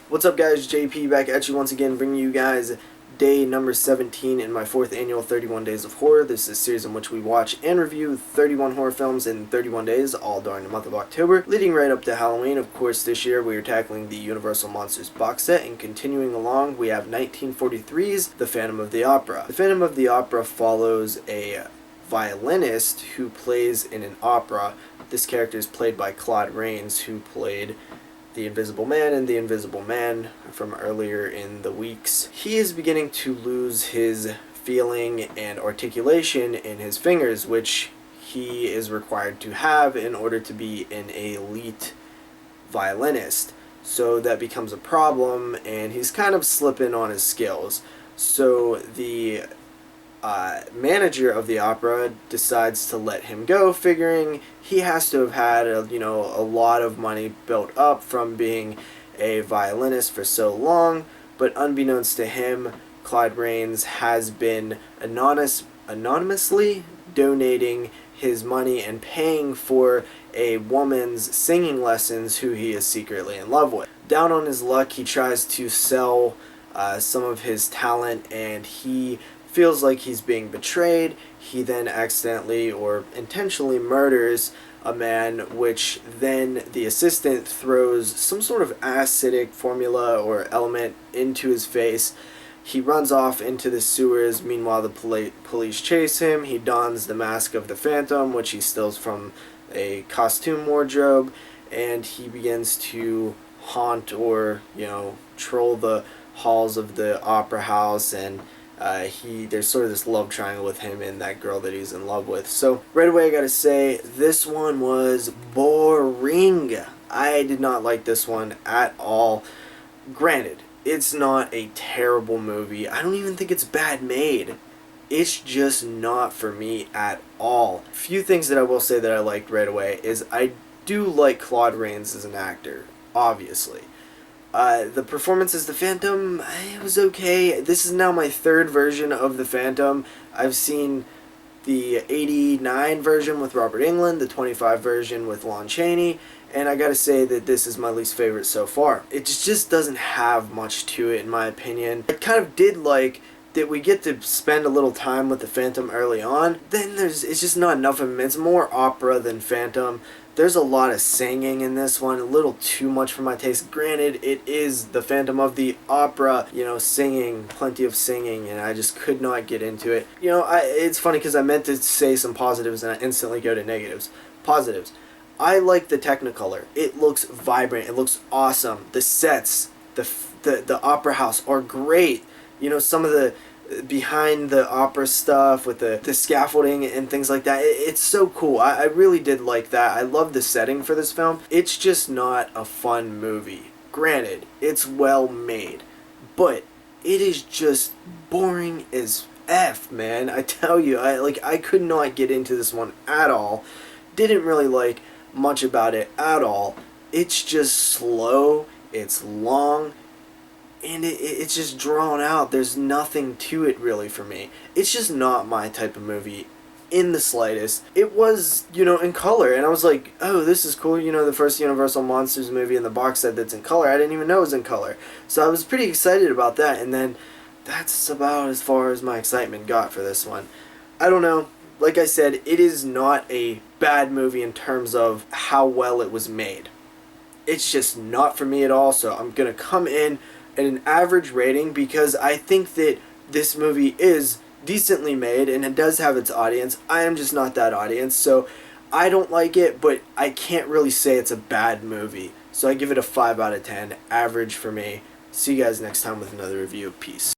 What's up, guys? JP back at you once again, bringing you guys day number 17 in my 4th annual 31 Days of Horror. This is a series in which we watch and review 31 horror films in 31 days, all during the month of October, leading right up to Halloween. Of course, this year we are tackling the Universal Monsters box set, and continuing along, we have 1943's The Phantom of the Opera. The Phantom of the Opera follows a violinist who plays in an opera. This character is played by Claude Rains, who played the Invisible Man and the Invisible Man from earlier in the weeks. He is beginning to lose his feeling and articulation in his fingers, which he is required to have in order to be an elite violinist. So that becomes a problem, and he's kind of slipping on his skills. So the manager of the opera decides to let him go, figuring he has to have had a lot of money built up from being a violinist for so long. But unbeknownst to him, Claude Rains has been anonymously donating his money and paying for a woman's singing lessons who he is secretly in love with. Down on his luck, he tries to sell some of his talent, and he feels like he's being betrayed. He then accidentally or intentionally murders a man, which then the assistant throws some sort of acidic formula or element into his face. He runs off into the sewers. Meanwhile, the police chase him. He dons the mask of the Phantom, which he steals from a costume wardrobe, and he begins to haunt or troll the halls of the opera house, and there's sort of this love triangle with him and that girl that he's in love with. So right away I gotta say, this one was boring. I did not like this one at all. Granted, it's not a terrible movie. I don't even think it's bad made. It's just not for me at all. A few things that I will say that I liked right away is I do like Claude Rains as an actor, obviously. The performance as the Phantom, it was okay. This is now my third version of the Phantom. I've seen the 89 version with Robert Englund, the 25 version with Lon Chaney, and I gotta say that this is my least favorite so far. It just doesn't have much to it, in my opinion. I kind of did like that we get to spend a little time with the Phantom early on. Then it's just not enough of him. It's more opera than Phantom. There's a lot of singing in this one, a little too much for my taste. Granted, it is the Phantom of the Opera, singing, plenty of singing, and I just could not get into it. It's funny because I meant to say some positives and I instantly go to negatives. Positives. I like the Technicolor. It looks vibrant. It looks awesome. The sets, the opera house are great. Some of the behind the opera stuff with the scaffolding and things like that, it's so cool. I really did like that. I love the setting for this film. It's just not a fun movie. Granted, it's well made, but it is just boring as F, man. I tell you, I could not get into this one at all. Didn't really like much about it at all. It's just slow, it's long, and it's just drawn out. There's nothing to it really for me. It's just not my type of movie in the slightest. It was, in color, and I was like, oh, this is cool. The first Universal Monsters movie in the box set that's in color. I didn't even know it was in color. So I was pretty excited about that, and then that's about as far as my excitement got for this one. I don't know. Like I said, it is not a bad movie in terms of how well it was made. It's just not for me at all, so I'm going to come in at an average rating because I think that this movie is decently made and it does have its audience. I am just not that audience, so I don't like it, but I can't really say it's a bad movie. So I give it a 5 out of 10, average for me. See you guys next time with another review. Peace.